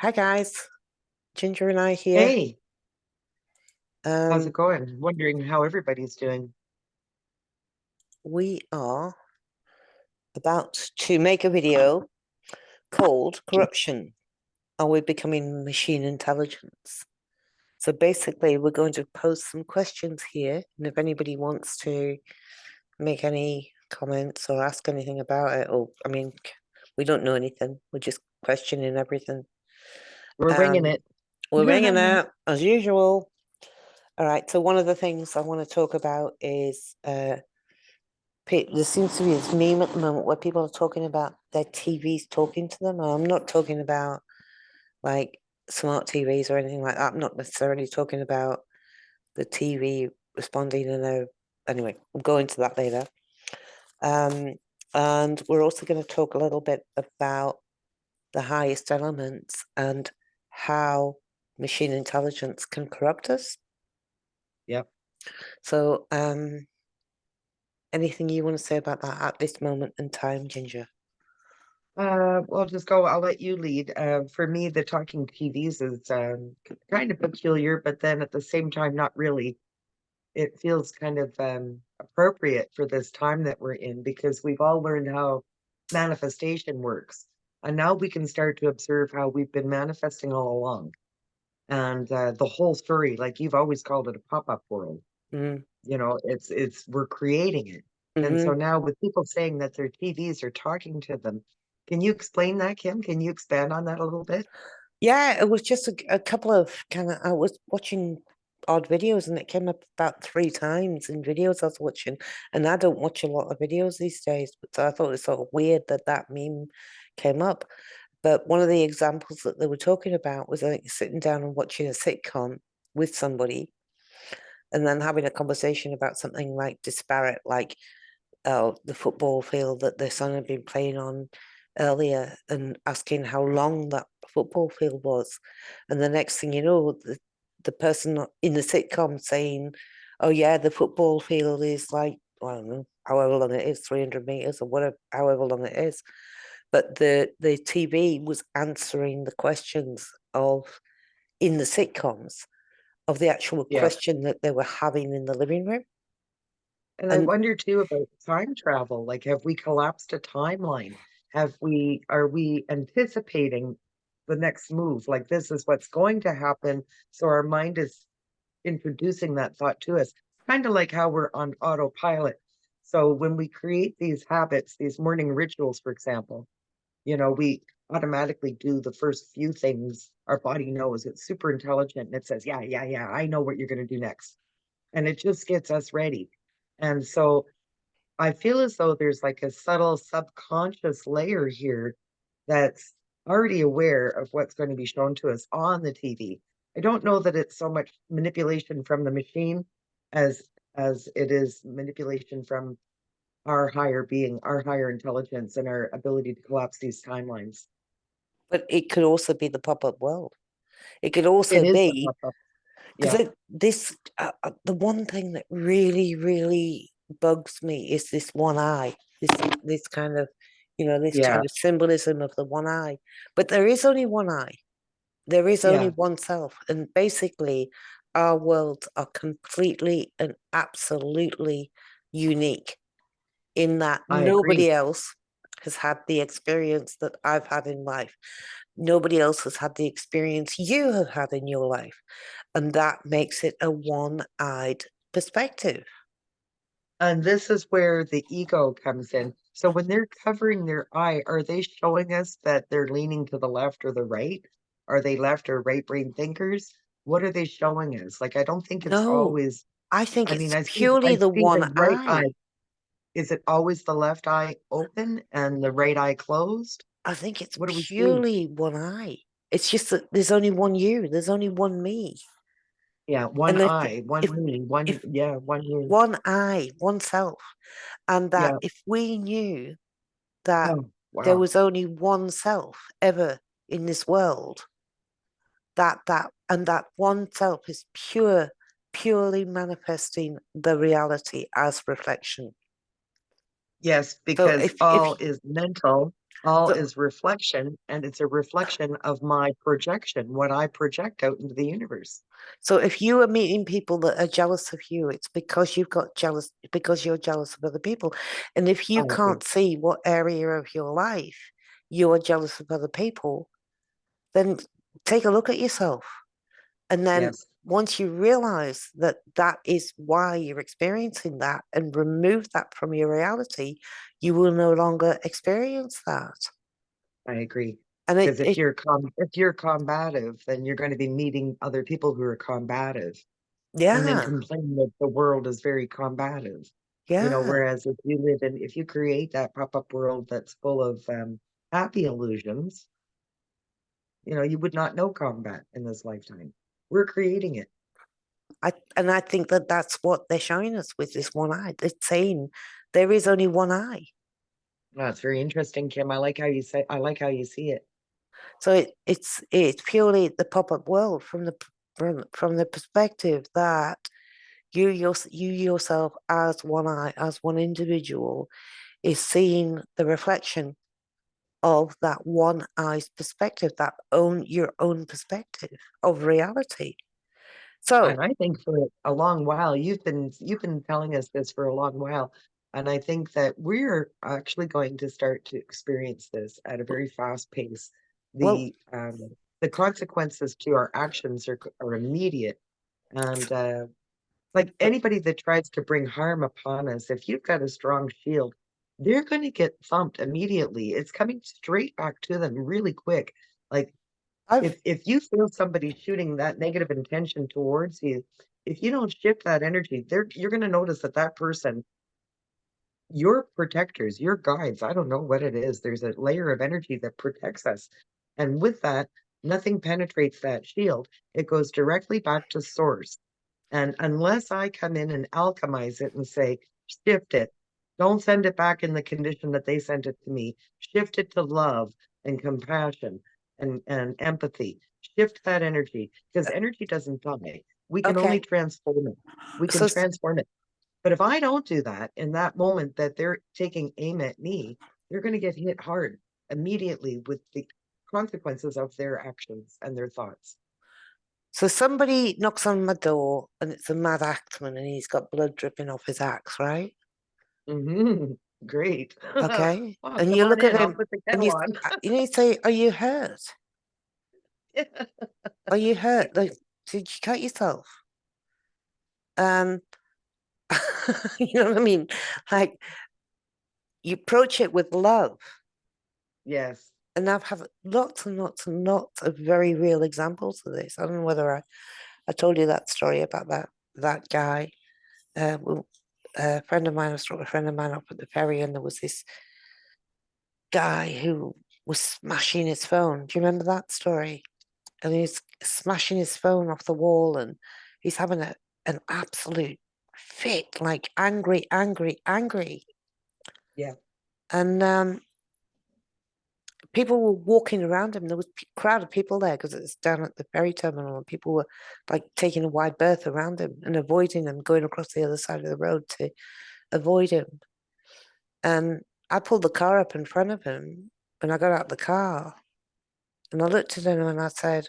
Hi guys, Ginger and I here. Hey, how's Um, it going? Wondering how everybody's doing. we are about to make a video called Corruption. Are we becoming machine intelligence? So basically, we're going to post some questions here, and if anybody wants to make any comments or ask anything about it, or we don't know anything. We're just questioning everything. We're winging Um, it. we're ringing out as usual. All right. So one of the things I want to talk about is there seems to be this meme at the moment where people are talking about their TVs talking to them. I'm not talking about like smart TVs or anything like that. I'm not necessarily talking about the TV responding in a. Anyway, we'll go into that later. Um, and we're also going to talk a little bit about the highest elements and how machine intelligence can corrupt us. Yep. So, anything you want to say about that at this moment in time, Ginger? Well, just go. I'll let you lead. For me, the talking TVs is kind of peculiar, but then at the same time, not really. It feels kind of appropriate for this time that we're in because we've all learned how manifestation works. And now we can start to observe how we've been manifesting all along. And the whole story, like you've always called it a pop-up world. Mm. It's we're creating it. And so Hmm. now with people saying that their TVs are talking to them, can you explain that, Kim? Can you expand on that a little bit? Yeah, it was just a couple of kind of. I was watching odd videos and it came up about three times in videos I was watching. And I don't watch a lot of videos these days, but so I thought it was sort of weird that that meme came up. But one of the examples that they were talking about was like sitting down and watching a sitcom with somebody and then having a conversation about something like disparate, like the football field that their son had been playing on earlier and asking how long that football field was. And the next thing you know, the person in the sitcom saying, oh, yeah, the football field is like, I don't know, however long it is, 300 meters or whatever, however long it is. But the TV was answering the questions of in the sitcoms of the actual Yeah. question that they were having in the living room. And I And wonder too about time travel. Like, have we collapsed a timeline? Are we anticipating the next move? Like, this is what's going to happen. So our mind is introducing that thought to us, kind of like how we're on autopilot. So when we create these habits, these morning rituals, for example, we automatically do the first few things our body knows. It's super intelligent and it says, yeah, yeah, yeah, I know what you're going to do next. And it just gets us ready. And so I feel as though there's like a subtle subconscious layer here that's already aware of what's going to be shown to us on the TV. I don't know that it's so much manipulation from the machine as it is manipulation from our higher being, our higher intelligence, and our ability to collapse these timelines. but it could also be the pop-up world. It could It also is the be pop-up. Yeah, because this the one thing that really really bugs me is this one eye. This kind of this yeah, kind of symbolism of the one eye. But there is only one eye. There is only yeah. one self, and basically, our worlds are completely and absolutely unique in that I agree. nobody else has had the experience that I've had in life. Nobody else has had the experience you have had in your life. And that makes it a one eyed perspective. And this is where the ego comes in. So when they're covering their eye, are they showing us that they're leaning to the left or the right? Are they left or right brain thinkers? What are they showing us? Like, I don't think it's No, always, I think I mean, it's purely I the see the one right eye. eye. Is it always the left eye open and the right eye closed? I think it's What do we see? purely one eye. It's just that there's only one you, there's only one me. Yeah, one And eye, one if me, one, if yeah, one you. one eye, one self, and that Yeah. if we knew that Oh, there wow. was only one self ever in this world, that one self is purely manifesting the reality as reflection. Yes, So because all is mental. All So, is reflection, and it's a reflection of my projection, what I project out into the universe. so if you are meeting people that are jealous of you, it's because you've got jealous, because you're jealous of other people. And if I you agree. can't see what area of your life you are jealous of other people, then take a look at yourself. And then Yes, once you realize that that is why you're experiencing that and remove that from your reality, you will no longer experience that. I agree. And Because if you're combative, then you're going to be meeting other people who are combative and then yeah, complain that the world is very combative. yeah. Whereas if you create that pop-up world that's full of happy illusions, you would not know combat in this lifetime. We're creating it. I think that that's what they're showing us with this one eye. They're saying there is only one eye. That's very interesting, Kim. I like how you see it. So it's purely the pop-up world from the perspective that you yourself as one eye, as one individual, is seeing the reflection of that one eye's perspective, that own your own perspective of reality. And So I think for a long while, you've been telling us this for a long while. And I think that we're actually going to start to experience this at a very fast pace. well, The consequences to our actions are immediate. And like anybody that tries to bring harm upon us, if you've got a strong shield, they're going to get thumped immediately. It's coming straight back to them really quick. Like I've if you feel somebody shooting that negative intention towards you, if you don't shift that energy, you're going to notice that that person, your protectors, your guides, I don't know what it is. There's a layer of energy that protects us. And with that, nothing penetrates that shield. It goes directly back to source. And unless I come in and alchemize it and say, shift it, don't send it back in the condition that they sent it to me, shift it to love and compassion and empathy. Shift that energy because energy doesn't die. We can only okay. transform it. We can So transform it. But if I don't do that in that moment that they're taking aim at me, they're going to get hit hard immediately with the consequences of their actions and their thoughts. so somebody knocks on my door and it's a mad axeman and he's got blood dripping off his axe, right? Great. Okay. Oh, And come you on look at in. I'll him put the and kettle on. you say, "Are you hurt? Are you hurt? Like, did you cut yourself?" Um, you know what I mean? Like you approach it with love. Yes. And I've had lots and lots and lots of very real examples of this. I don't know whether I told you that story about that guy. A friend of mine, I was talking to a friend of mine up at the ferry, and there was this guy who was smashing his phone. Do you remember that story? And he's smashing his phone off the wall, and he's having an absolute fit, like angry, angry, angry. Yeah. And people were walking around him. There was a crowd of people there because it's down at the ferry terminal, and people were like taking a wide berth around him and avoiding him, going across the other side of the road to avoid him. And I pulled the car up in front of him, and I got out the car and I looked at him and I said,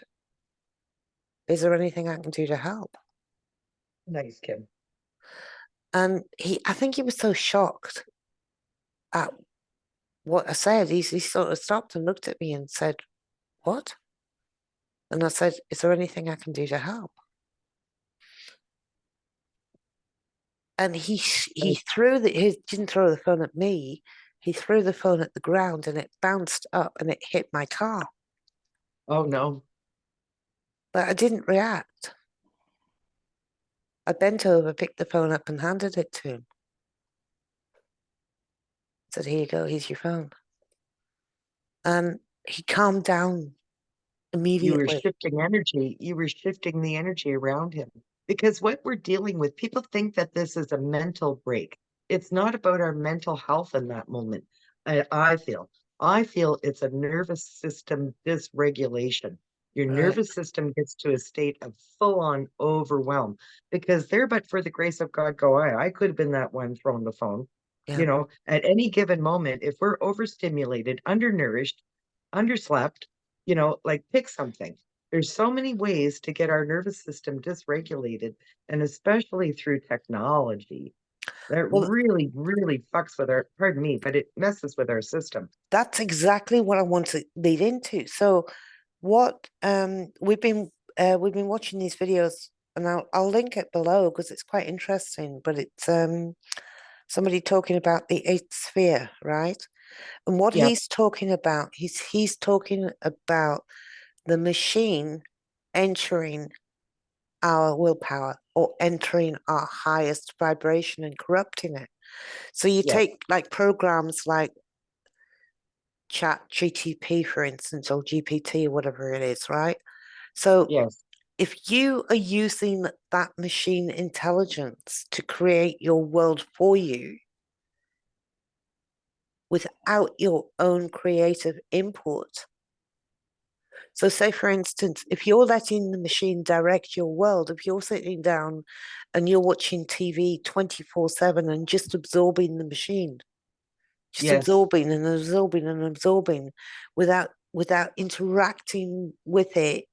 "Is there anything I can do to help?" Nice, Kim. And I think he was so shocked at what I said. He sort of stopped and looked at me and said, "What?" And I said, "Is there anything I can do to help?" And he Like, threw he didn't throw the phone at me. He threw the phone at the ground and it bounced up and it hit my car. oh no. But I didn't react. I bent over, picked the phone up, and handed it to him. Said, "Here you go. Here's your phone." And he calmed down You were immediately. shifting energy. You were shifting the energy around him. Because what we're dealing with, people think that this is a mental break. It's not about our mental health in that moment. I feel. I feel it's a nervous system dysregulation. Your Right. nervous system gets to a state of full on overwhelm because there, but for the grace of God, go I. I could have been that one throwing the phone. Yeah. You know, at any given moment, if we're overstimulated, undernourished, underslept, you know, like pick something. There's so many ways to get our nervous system dysregulated, and especially through technology, that Well, really, really fucks with our, pardon me, but it messes with our system. that's exactly what I want to lead into. So what we've been watching these videos, and I'll link it below because it's quite interesting, but it's somebody talking about the eighth sphere, right? And what Yep, he's talking about, he's talking about the machine entering our willpower or entering our highest vibration and corrupting it. So you yes, take like programs like Chat GTP, for instance, or GPT, or whatever it is, right? So yes, if you are using that machine intelligence to create your world for you without your own creative input, so say for instance, if you're letting the machine direct your world, if you're sitting down and you're watching TV 24/7 and just absorbing the machine, just yes. absorbing and absorbing and absorbing without interacting with it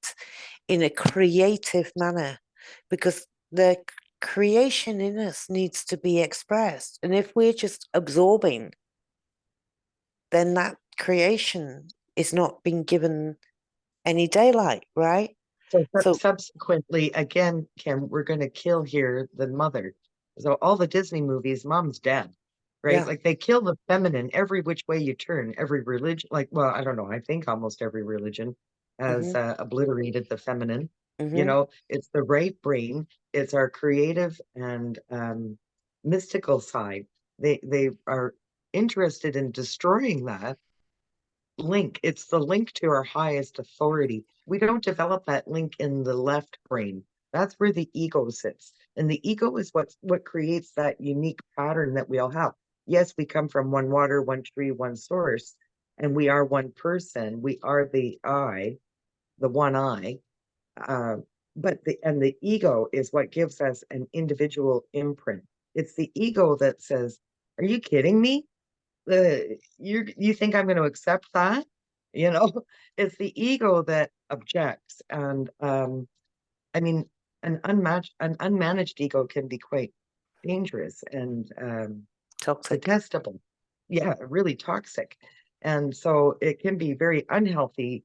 in a creative manner, because the creation in us needs to be expressed. And if we're just absorbing, then that creation is not being given any daylight, right? So So, subsequently, again, Kim, we're going to kill here the mother. So all the Disney movies, mom's dead, right? yeah. Like they kill the feminine every which way you turn. Every religion, like, well, I don't know. I think almost every religion has Hmm. obliterated the feminine. You Hmm. know, it's the right brain. It's our creative and mystical side. They are interested in destroying that link. It's the link to our highest authority. We don't develop that link in the left brain. That's where the ego sits. And the ego is what creates that unique pattern that we all have. Yes, we come from one water, one tree, one source, and we are one person. We are the I, the one I. Uh, but the ego is what gives us an individual imprint. It's the ego that says, "Are you kidding me? You think I'm going to accept that?" You know, it's the ego that objects. And I mean, an unmanaged ego can be quite dangerous and Toxic. detestable. Yeah, really toxic. And so it can be very unhealthy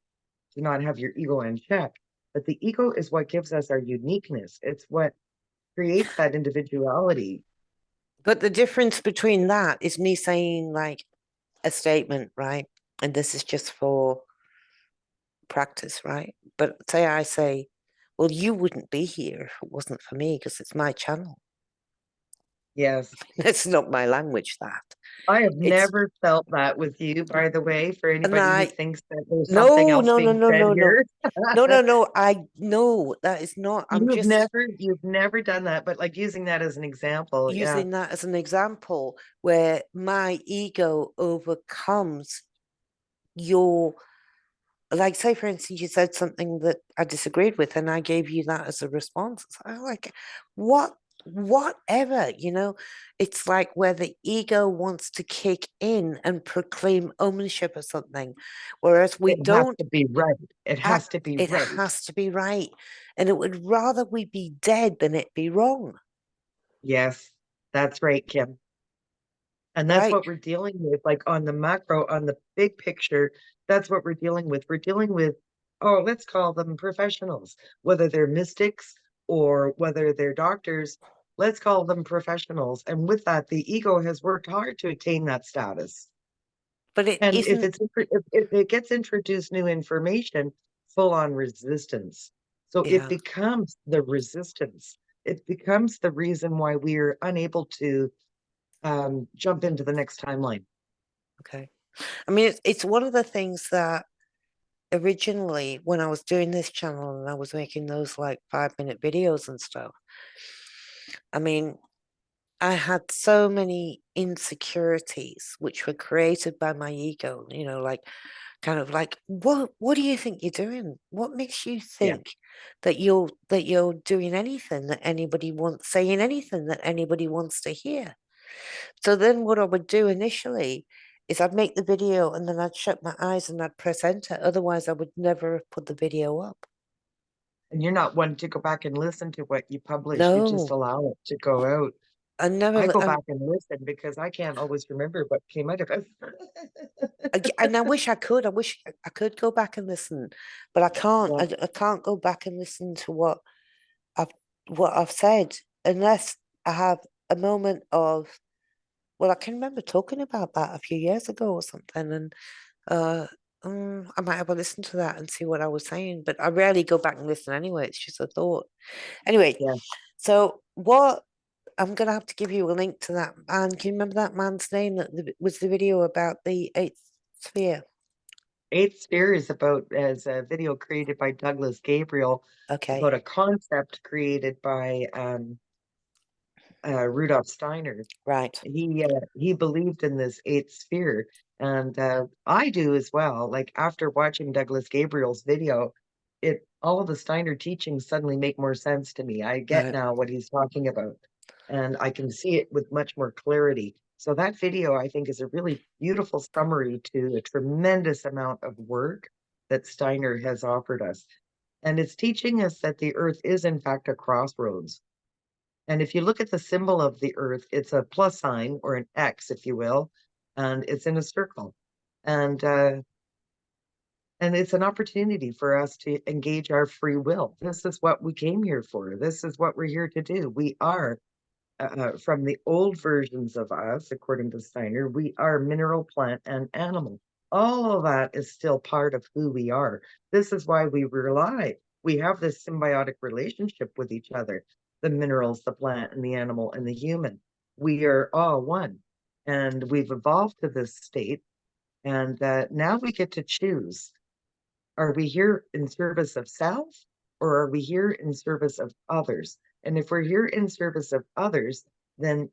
to not have your ego in check. But the ego is what gives us our uniqueness. It's what creates that individuality. But the difference between that is me saying like a statement, right? And this is just for practice, right? But say I say, well, you wouldn't be here if it wasn't for me because it's my channel. Yes. It's not my language, that. I have It's, never felt that with you, by the way, for and anybody who I, thinks that there's something no, else no, no, being no, said no, no. here. No, no, no. I no, that is not. I'm just You've never done that, but like using that as an example, yeah. using that as an example where my ego overcomes your, like, say for instance, you said something that I disagreed with, and I gave you that as a response. I'm like, what, whatever, it's like where the ego wants to kick in and proclaim ownership of something, whereas we It has don't to be right. It has act, to be it right. has to be right. And it would rather we be dead than it be wrong, Yes, that's right, Kim. And that's right? what we're dealing with, like on the macro, on the big picture, that's what we're dealing with. We're dealing with, oh, let's call them professionals, whether they're mystics or whether they're doctors, let's call them professionals. And with that, the ego has worked hard to attain that status. But it And isn't, if it gets introduced new information, full on resistance. So it yeah, becomes the resistance. It becomes the reason why we're unable to jump into the next timeline. okay. I mean, it's one of the things that originally when I was doing this channel and I was making those like 5-minute videos and stuff, I mean, I had so many insecurities which were created by my ego, like kind of like, what do you think you're doing? What makes you Yeah. think that you're doing anything that anybody wants, saying anything that anybody wants to hear? So then what I would do initially is I'd make the video and then I'd shut my eyes and I'd press enter. Otherwise, I would never have put the video up. And you're not one to go back and listen to what you publish. You just No, allow it to go out. I I never. go back and listen because I can't always remember what came out of it. And I wish I could. I wish I could go back and listen, but I can't. Yeah, I can't go back and listen to I've what I've said unless I have a moment of. Well, I can remember talking about that a few years ago or something, and uh, I might have a listen to that and see what I was saying. But I rarely go back and listen anyway. It's just a thought. Anyway, yeah. so what? I'm gonna have to give you a link to that man. Can you remember that man's name that was the video about the eighth sphere? Eighth Sphere is about as a video created by Douglas Gabriel Okay, about a concept created by Rudolf Steiner. right. He believed in this eighth sphere, and I do as well. Like after watching Douglas Gabriel's video, it all of the Steiner teachings suddenly make more sense to me. I get Right. now what he's talking about, and I can see it with much more clarity. So that video, I think, is a really beautiful summary to a tremendous amount of work that Steiner has offered us. And it's teaching us that the earth is, in fact, a crossroads. And if you look at the symbol of the earth, it's a plus sign or an X, if you will, and it's in a circle. And and it's an opportunity for us to engage our free will. This is what we came here for. This is what we're here to do. We are from the old versions of us, according to Steiner, we are mineral, plant, and animal. All of that is still part of who we are. This is why we have this symbiotic relationship with each other, the minerals, the plant, and the animal, and the human. We are all one. And we've evolved to this state. And now we get to choose. Are we here in service of self or are we here in service of others? And if we're here in service of others, then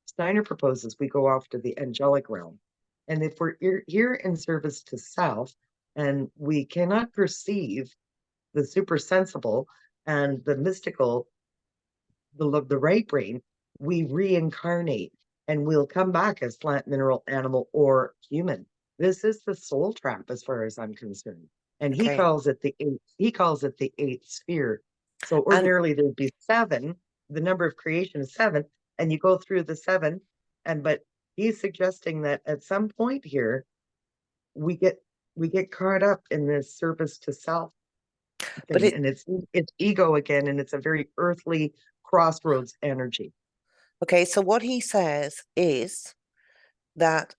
Steiner proposes we go off to the angelic realm. And if we're here in service to self and we cannot perceive the super sensible and the mystical, the right brain, we reincarnate and we'll come back as plant, mineral, animal, or human. This is the soul trap as far as I'm concerned. And Okay. he calls it the eighth sphere. So And ordinarily there'd be seven, the number of creation is seven, and you go through the seven, but he's suggesting that at some point here we get we get caught up in this service to self but thing, and it's ego again, and it's a very earthly crossroads energy. okay, so what he says is that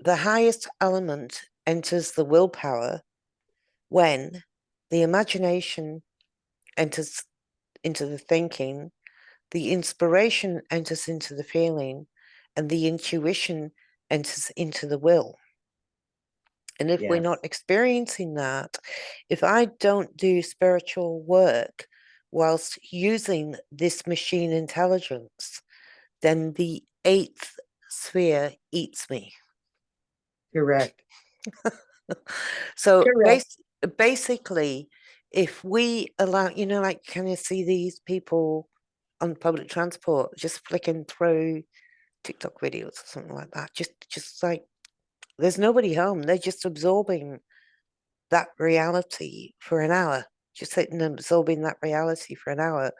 the highest element enters the willpower when the imagination enters into the thinking, the inspiration enters into the feeling, and the intuition enters into the will. And if we're not Yes, experiencing that, if I don't do spiritual work whilst using this machine intelligence, then the eighth sphere eats me. correct. So Correct. basically, if we allow, like, can you see these people on public transport just flicking through TikTok videos or something like that? Just like there's nobody home. They're just absorbing that reality for an hour, just sitting and absorbing that reality for an hour,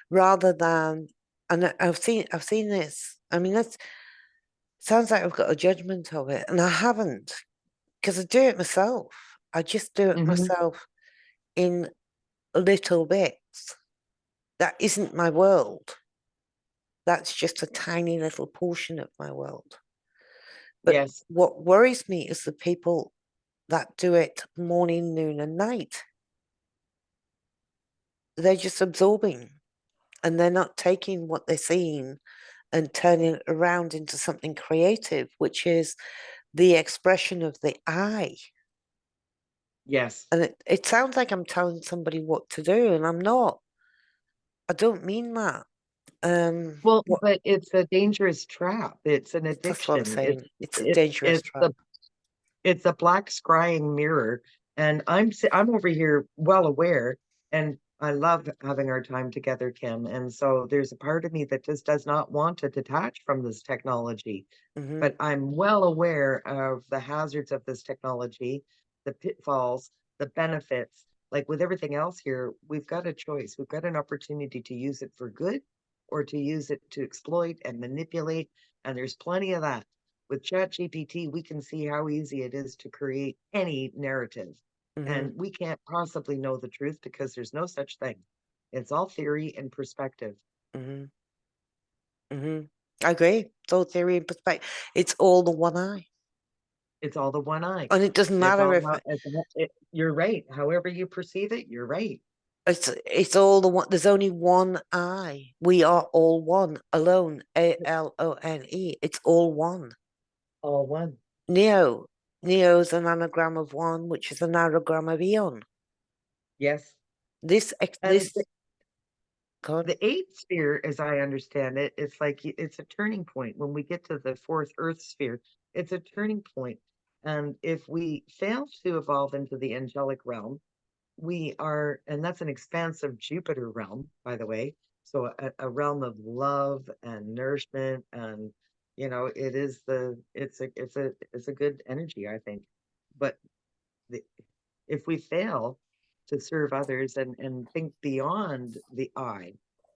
rather than. And I've seen this. I mean, that sounds like I've got a judgment of it, and I haven't because I do it myself. I just do it Hmm. myself in little bits. That isn't my world. That's just a tiny little portion of my world. But Yes, what worries me is the people that do it morning, noon, and night. They're just absorbing and they're not taking what they're seeing and turning it around into something creative, which is the expression of the I. yes. And it sounds like I'm telling somebody what to do, and I'm not. I don't mean that. Well, What but it's a dangerous trap. It's an that's what I'm addiction. saying. It's a It's dangerous it's trap. the it's a black scrying mirror, and I'm over here well aware, and I love having our time together, Kim. And so there's a part of me that just does not want to detach from this technology. Hmm. But I'm well aware of the hazards of this technology, the pitfalls, the benefits. Like with everything else here, we've got a choice. We've got an opportunity to use it for good or to use it to exploit and manipulate. And there's plenty of that. With ChatGPT, we can see how easy it is to create any narrative. Hmm. And we can't possibly know the truth because there's no such thing. It's all theory and perspective. Hmm. Hmm. I agree. It's all theory and perspective. It's all the one eye. It's all the one eye. And it doesn't It's matter all if how you're right. However you perceive it, you're right. it's all the one. There's only one eye. We are all one, alone. ALONE. It's all one. All one. Neo. Neo's an anagram of one, which is an anagram of eon. Yes. This And this God. the eighth sphere, as I understand it, it's like it's a turning point. When we get to the fourth Earth sphere, it's a turning point. And if we fail to evolve into the angelic realm, we are, and that's an expansive Jupiter realm, by the way. So a realm of love and nourishment, and it is it's a good energy, I think. But the, if we fail to serve others and think beyond the I,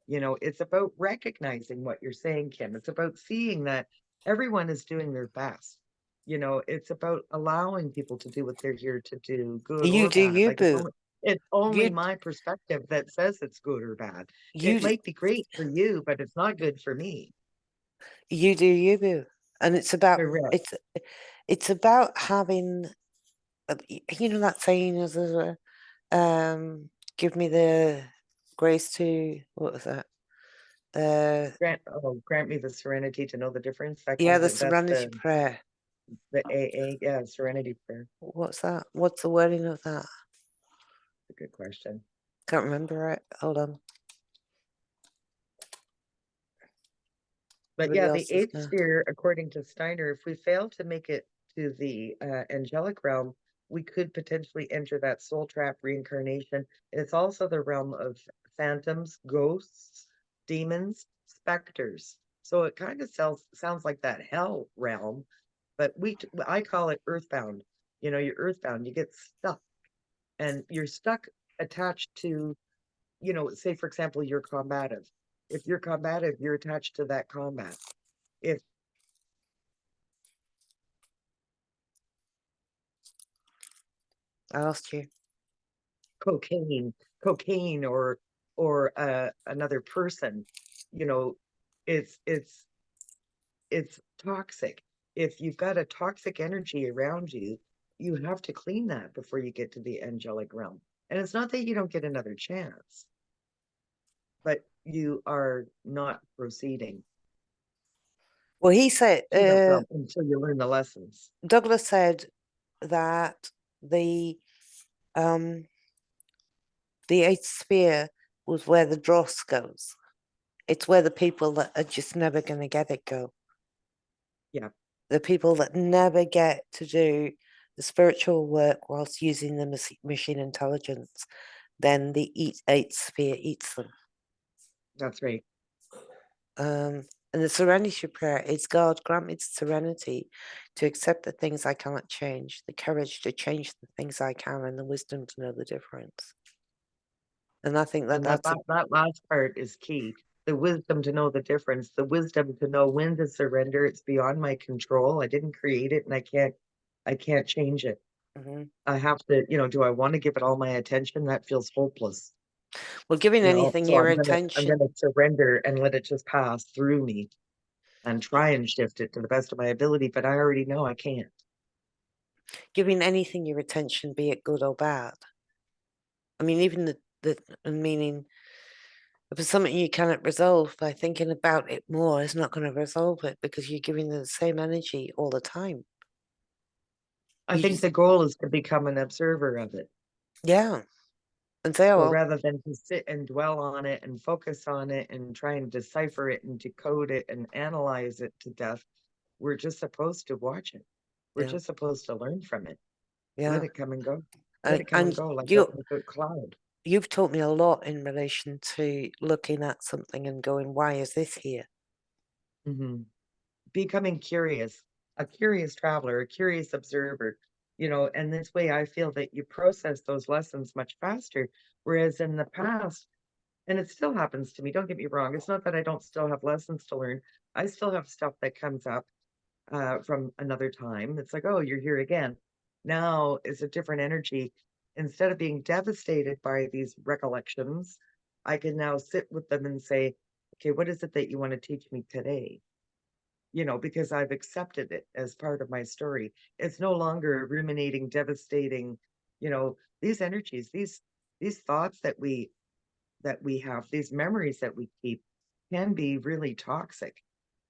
it's about recognizing what you're saying, Kim. It's about seeing that everyone is doing their best. It's about allowing people to do what they're here to do, good You or do bad. you, Like it's boo. only it's only You my perspective that says it's good or bad. you It d- might be great for you, but it's not good for me. you do you, boo. And Correct. it's about having that saying is give me the grace to what was that? Grant me the serenity to know the difference. That Yeah, comes the in. That's serenity prayer. the AA, yeah, serenity prayer. What's that? What's the wording of that? A good question. Can't remember it. Hold on. But Everybody yeah, the else is eighth gonna. sphere, according to Steiner, if we fail to make it to the angelic realm, we could potentially enter that soul trap reincarnation. It's also the realm of phantoms, ghosts, demons, specters. So it kind of sounds like that hell realm, but I call it earthbound. You're earthbound, you get stuck, and you're stuck attached to, say for example, you're combative. If you're combative, you're attached to that combat. If I asked you. cocaine or another person, you know, it's toxic. If you've got a toxic energy around you, you have to clean that before you get to the angelic realm. And it's not that you don't get another chance, but you are not proceeding Well, he said. to that realm until you learn the lessons. Douglas said that the um the eighth sphere was where the dross goes. It's where the people that are just never going to get it go. Yeah. The people that never get to do the spiritual work whilst using the machine intelligence, then the eighth sphere eats them. That's right. And the serenity prayer is God, grant me the serenity to accept the things I cannot change, the courage to change the things I can, and the wisdom to know the difference. And I think And that's that last part is key. The wisdom to know the difference, the wisdom to know when to surrender. It's beyond my control. I didn't create it and I can't change it. Mhm. I have to, do I want to give it all my attention? That feels hopeless, Well, giving anything So your I'm gonna attention, surrender and let it just pass through me and try and shift it to the best of my ability, but I already know I can't. giving anything your attention, be it good or bad. I mean, even the meaning if it's something you cannot resolve, by thinking about it more is not going to resolve it because you're giving the same energy all the time. I You think just, the goal is to become an observer of it. yeah, and say, oh, So well, rather than to sit and dwell on it and focus on it and try and decipher it and decode it and analyze it to death, we're just supposed to watch it. We're yeah, just supposed to learn from it. Let yeah. it come and go. Let And, it come and and go like you a cloud. you've taught me a lot in relation to looking at something and going, why is this here? Mhm. Becoming curious, a curious traveler, a curious observer, and this way I feel that you process those lessons much faster. Whereas in the past, and it still happens to me, don't get me wrong, it's not that I don't still have lessons to learn. I still have stuff that comes up from another time. It's like, oh, you're here again. Now is a different energy. Instead of being devastated by these recollections, I can now sit with them and say, okay, what is it that you want to teach me today? Because I've accepted it as part of my story. It's no longer ruminating, devastating, these energies, these thoughts that we have, these memories that we keep can be really toxic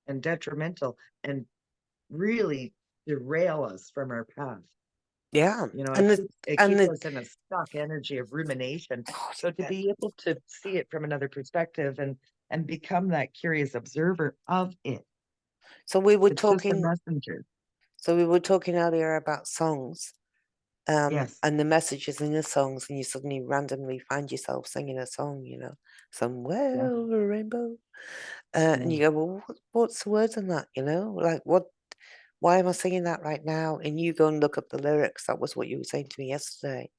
and detrimental and really derail us from our path. Yeah. It And the, keeps it and keeps the, us in a stuck energy of rumination. oh, So to yeah. be able to see it from another perspective and become that curious observer of it, So we were it's just a talking, messenger. so we were talking earlier about songs, Yes. and the messages in the songs, and you suddenly randomly find yourself singing a song, somewhere Yeah. over a rainbow. And Yeah. you go, well, what's the words in that? Like why am I singing that right now? And you go and look up the lyrics. That was what you were saying to me yesterday.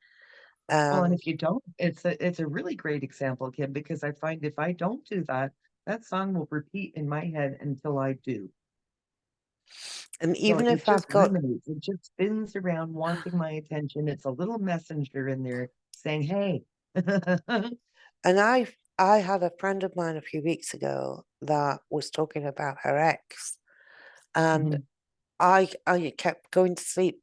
Well, and And if you don't, it's a really great example, Kim, because I find if I don't do that, that song will repeat in my head until I do. So even it if I've just got, ruminates, it just spins around wanting my attention. It's a little messenger in there saying, hey. and I had a friend of mine a few weeks ago that was talking about her ex, and Mhm. I kept going to sleep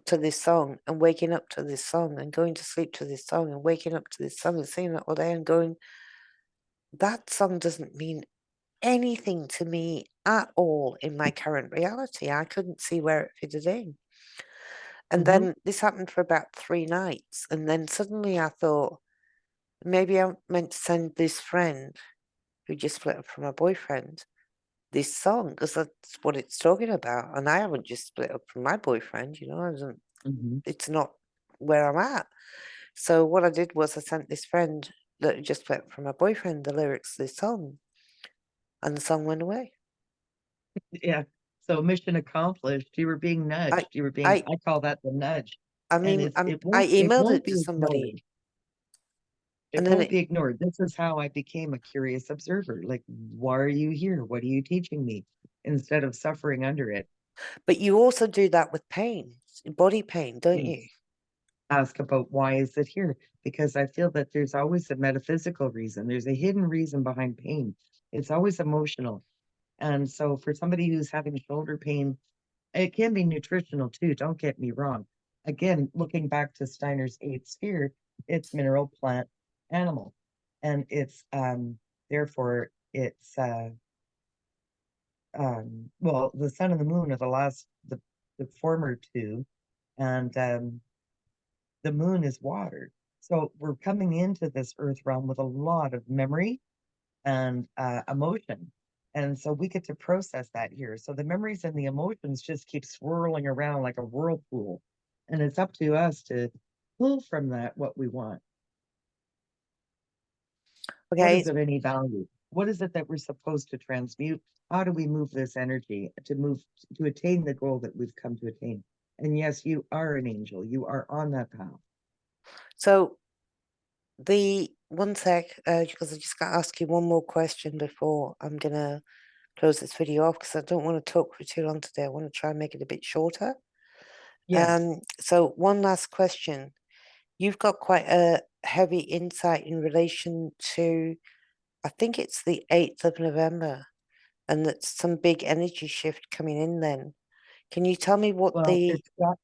to this song and waking up to this song and going to sleep to this song and waking up to this song and singing it all day and going, that song doesn't mean anything to me at all in my current reality. I couldn't see where it fitted in. And Mhm. then this happened for about 3 nights. And then suddenly I thought, maybe I'm meant to send this friend who just split up from her boyfriend this song because that's what it's talking about. And I haven't just split up from my boyfriend, Mhm. it's not where I'm at. So what I did was I sent this friend that had just split up from her boyfriend the lyrics to this song, and the song went away. Yeah. So mission accomplished. You were being I, nudged. I, I call that the nudge. I And mean, it's it I won't it emailed won't it to be ignored. somebody, and It then won't it. be ignored. This is how I became a curious observer. Like, why are you here? What are you teaching me? Instead of suffering under it. But you also do that with pain, body pain, don't you? Yes. Ask about why is it here? Because I feel that there's always a metaphysical reason. There's a hidden reason behind pain. It's always emotional. And so for somebody who's having shoulder pain, it can be nutritional too, don't get me wrong. Again, looking back to Steiner's eighth sphere, it's mineral, plant, animal. And it's therefore it's well, the sun and the moon are the former two, and the moon is water. So we're coming into this earth realm with a lot of memory and emotion. And so we get to process that here. So the memories and the emotions just keep swirling around like a whirlpool. And it's up to us to pull from that what we want. What Okay, is of any value? What is it that we're supposed to transmute? How do we move this energy to attain the goal that we've come to attain? And yes, you are an angel. You are on that path. so the one sec, because I just got to ask you one more question before I'm gonna close this video off because I don't want to talk for too long today. I want to try and make it a bit shorter. Yes. So one last question. You've got quite a heavy insight in relation to, I think it's the 8th of November, and that's some big energy shift coming in then. Can you tell me what Well, the,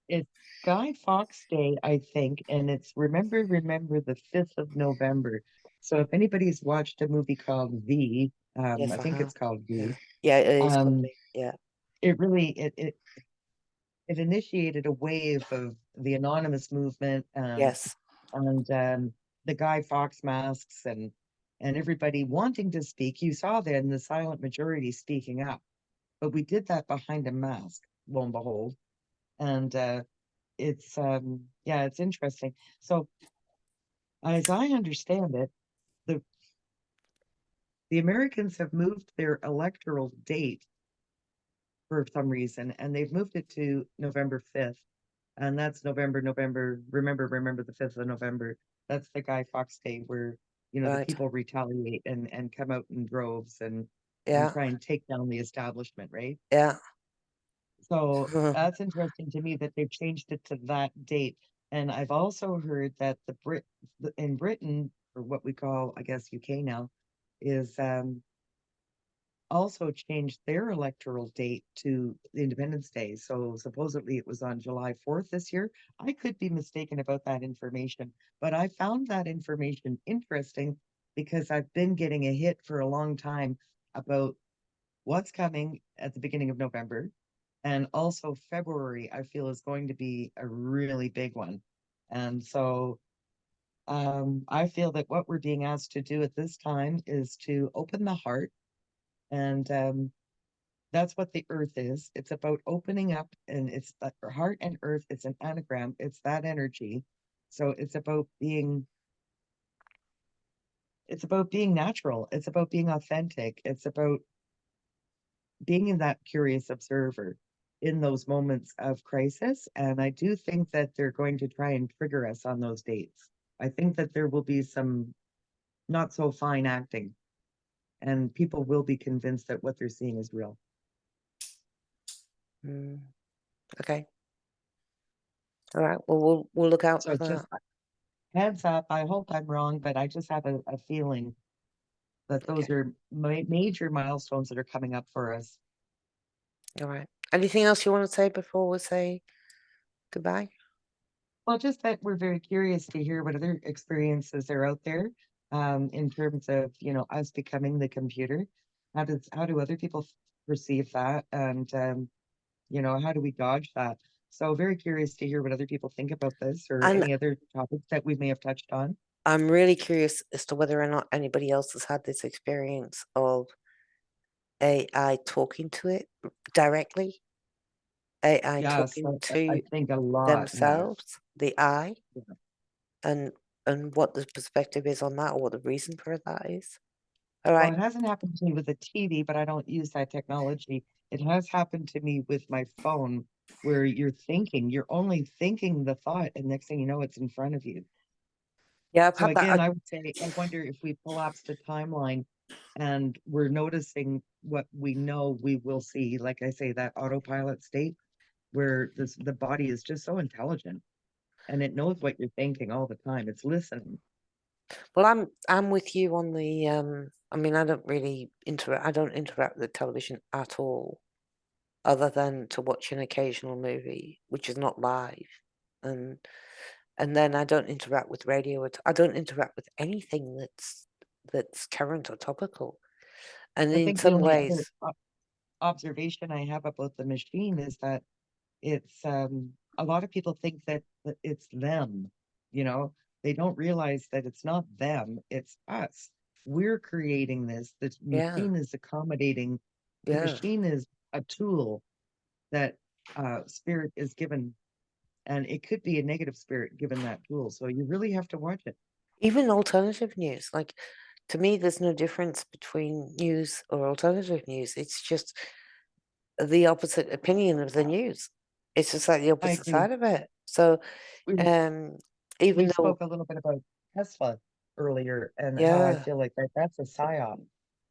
it's Guy Fawkes Day, I think, and it's remember the 5th of November. So if anybody's watched a movie called V, I yes, I think have. it's called V, Yeah, it is called um, me. Yeah. it really it initiated a wave of the anonymous movement Yes. and the Guy Fawkes masks and everybody wanting to speak. You saw then the silent majority speaking up, but we did that behind a mask, lo and behold. And it's yeah, it's interesting. So As I understand it, the the Americans have moved their electoral date for some reason, and they've moved it to November 5th. And that's November, remember the 5th of November. That's the Guy Fawkes Day where, the Right. people retaliate and come out in droves and Yeah. try and take down the establishment, right? Yeah. So that's interesting to me that they've changed it to that date. And I've also heard that in Britain, or what we call, I guess, UK now, is also changed their electoral date to Independence Day. So supposedly it was on July 4th this year. I could be mistaken about that information, but I found that information interesting because I've been getting a hit for a long time about what's coming at the beginning of November. And also February, I feel is going to be a really big one. And so I feel that what we're being asked to do at this time is to open the heart and that's what the earth is. It's about opening up, and it's heart and earth. It's an anagram. It's that energy. So it's about being natural. It's about being authentic. It's about being in that curious observer in those moments of crisis. And I do think that they're going to try and trigger us on those dates. I think that there will be some not so fine acting, and people will be convinced that what they're seeing is real. Mm, okay. All right. Well, we'll look out So for just that. heads up, I hope I'm wrong, but I just have a feeling that Okay. those are major milestones that are coming up for us. All right. Anything else you want to say before we say goodbye? Well, just that we're very curious to hear what other experiences are out there, in terms of, us becoming the computer. How do other people perceive that? And, how do we dodge that? So very curious to hear what other people think about this or And any other topics that we may have touched on. I'm really curious as to whether or not anybody else has had this experience of AI talking to it directly, AI Yes, talking I to think a lot have. themselves, the I, Yeah. and what the perspective is on that or what the reason for that is. All Well, right. it hasn't happened to me with a TV, but I don't use that technology. It has happened to me with my phone where you're only thinking the thought, and next thing you know, it's in front of you. Yeah, I've So had that. again, I would say, I wonder if we collapsed a timeline and we're noticing what we know we will see, like I say, that autopilot state where the body is just so intelligent and it knows what you're thinking all the time. It's listening. Well, I'm with you on the I mean, I don't interact with television at all, other than to watch an occasional movie, which is not live. And then I don't interact with radio I don't interact with anything that's current or topical. And I in think the some only other ways, observation I have about the machine is that it's a lot of people think that it's them, you know, they don't realize that it's not them, it's us. We're creating this. The yeah, machine is accommodating. The yeah. machine is a tool that spirit is given, and it could be a negative spirit given that tool. So you really have to watch it. Even alternative news, like to me, there's no difference between news or alternative news. It's just the opposite opinion of the news. It's just like the I opposite agree. side of it. So, We um, we even though, spoke a little bit about Tesla earlier and how I yeah, feel like that's a psyop.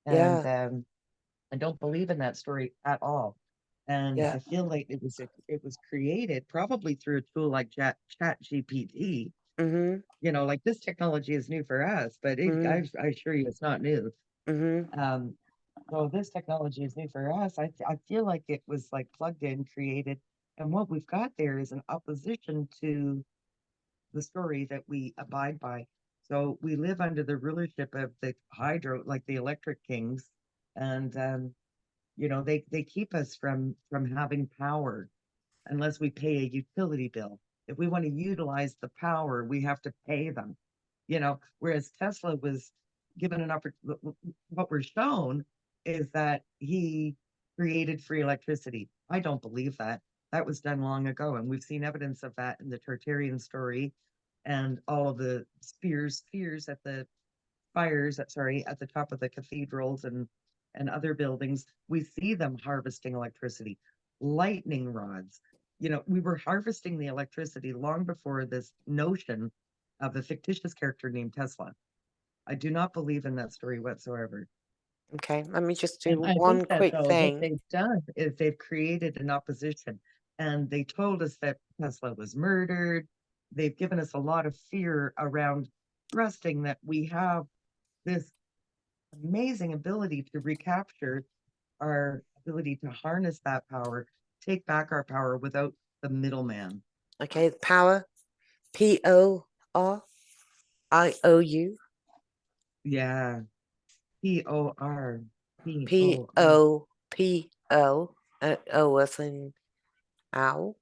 And yeah, I don't believe in that story at all. And yeah, I feel like it was created probably through a tool like Chat GPT. mm-hmm, Like this technology is new for us, but mm-hmm, I assure you it's not new. mm-hmm. Um, so this technology is new for us. I feel like it was like plugged in, created, and what we've got there is an opposition to the story that we abide by. So we live under the rulership of the hydro, like the electric kings, and they keep us from having power unless we pay a utility bill. If we want to utilize the power, we have to pay them. Whereas Tesla was given an opportunity. What we're shown is that he created free electricity. I don't believe that. That was done long ago, and we've seen evidence of that in the Tartarian story and all of the spheres at the fires, sorry, at the top of the cathedrals and other buildings, we see them harvesting electricity, lightning rods. You know, we were harvesting the electricity long before this notion of a fictitious character named Tesla. I do not believe in that story whatsoever. Okay, let me just And do I think one that quick though what thing. they've done is they've created an opposition, and they told us that Tesla was murdered. They've given us a lot of fear around trusting that we have this amazing ability to recapture our ability to harness that power, take back our power without the middleman. Okay, power, PORIOU, Yeah. P-O-R. P P-O-R. O P O, O as in owl.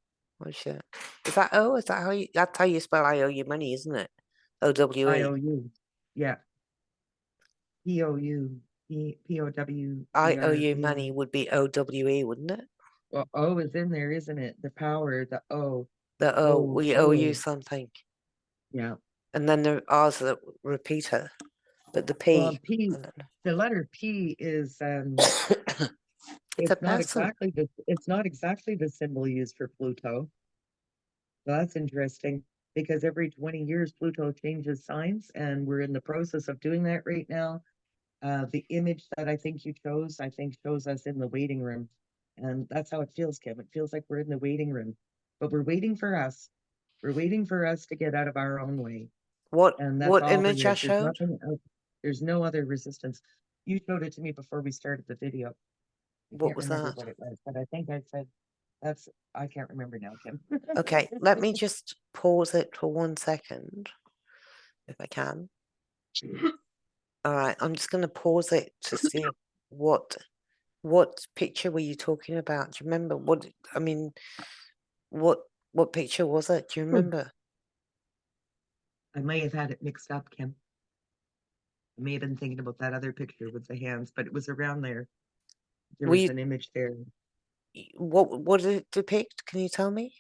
Oh shit, is that O? Is that how you? That's how you spell I owe you money, isn't it? OWE. I-O-U. Yeah. P-O-U. I owe P-O-W-E-R. you Yeah. money would be OWE, wouldn't it? Well, O is in there, isn't it? The power, the O. The O, O, we owe you O. something. Yeah. And then there are the repeater, but the Well, P, P, I don't know. the letter P is It's a person. it's not exactly the symbol used for Pluto. Well, that's interesting because every 20 years Pluto changes signs, and we're in the process of doing that right now. The image that I think you chose, I think shows us in the waiting room. And that's how it feels, Kim. It feels like we're in the waiting room, but we're waiting for us. We're waiting for us to get out of our own way. And that's What all there image I is. There's showed? nothing else. There's no other resistance. You showed it to me before we started the video. I What can't was remember that? what it was, but I think I said that's, I can't remember now, Kim. Okay, let me just pause it for 1 second, if I can. All right, I'm just going to pause it to see what picture were you talking about? Do you remember what? I mean, what picture was it? Do you remember? I may have had it mixed up, Kim. I may have been thinking about that other picture with the hands, but it was around there. There Were was you, an image there. what did it depict? Can you tell me?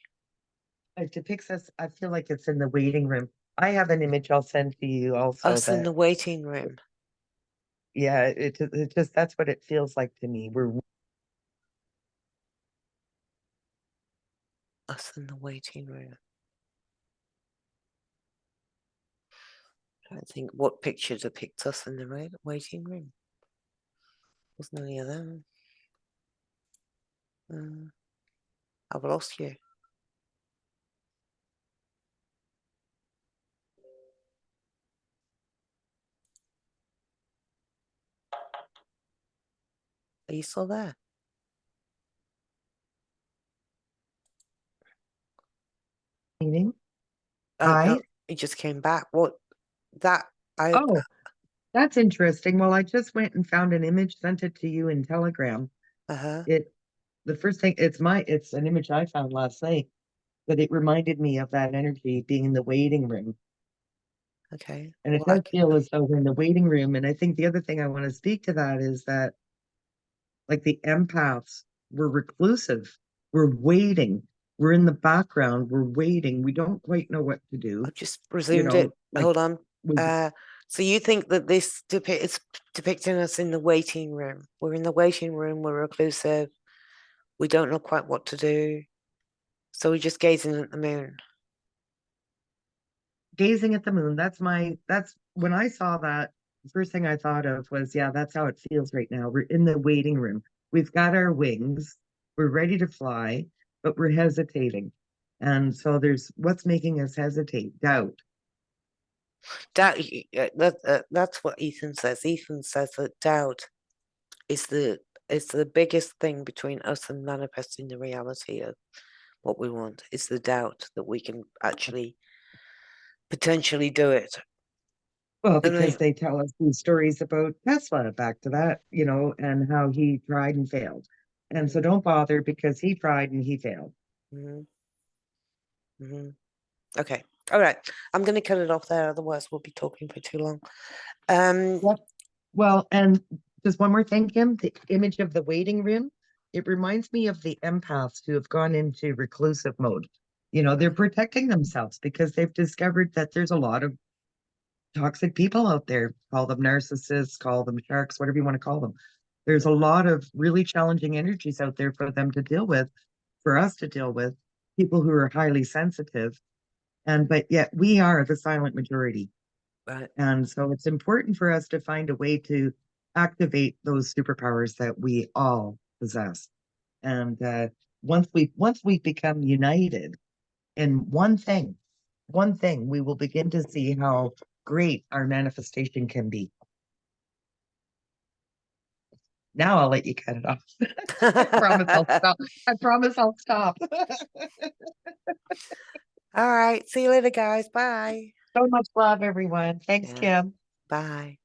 It depicts us, I feel like it's in the waiting room. I have an image I'll send to you also Us in that, the waiting room. yeah, it just, that's what it feels like to me. We're Us in the waiting room. I don't think what picture depicts us in the waiting room. Wasn't any of them. I've lost you. Are you still there? meaning. Oh no, Hi. it just came back. What that I Oh, that's interesting. Well, I just went and found an image, sent it to you in Telegram. uh-huh. It, the first thing, it's an image I found last night, but it reminded me of that energy being in the waiting room. Okay. And it Well, I does feel as though we're in the waiting room. And I think the other thing I want to speak to that is that, like, the empaths, we're reclusive, we're waiting, we're in the background, we're waiting, we don't quite know what to do. just You resumed it. know, like, Hold on. we, So you think that this is depicting us in the waiting room? We're in the waiting room. We're reclusive. We don't know quite what to do. So we're just gazing at the moon. gazing at the moon, that's when I saw that, the first thing I thought of was, yeah, that's how it feels right now. We're in the waiting room. We've got our wings, we're ready to fly, but we're hesitating. And so there's what's making us hesitate, doubt. Doubt. That's what Ethan says. Ethan says that doubt is the biggest thing between us and manifesting the reality of what we want. It's the doubt that we can actually potentially do it. Well, And because they tell us these stories about Tesla, back to that, and how he tried and failed. And so don't bother because he tried and he failed. mm-hmm, mm-hmm. Okay. All right. I'm going to cut it off there. Otherwise, we'll be talking for too long. Yep. Well, and just one more thing, Kim, the image of the waiting room, it reminds me of the empaths who have gone into reclusive mode. You know, they're protecting themselves because they've discovered that there's a lot of toxic people out there. Call them narcissists, call them sharks, whatever you want to call them. There's a lot of really challenging energies out there for them to deal with, for us to deal with, people who are highly sensitive. And but yet we are the silent majority. Right. And so it's important for us to find a way to activate those superpowers that we all possess. And once we become united in one thing, we will begin to see how great our manifestation can be. Now I'll let you cut it off. I promise I'll stop. I promise I'll stop. All right. See you later, guys. Bye. So much love, everyone. Thanks, Yeah. Kim. Bye.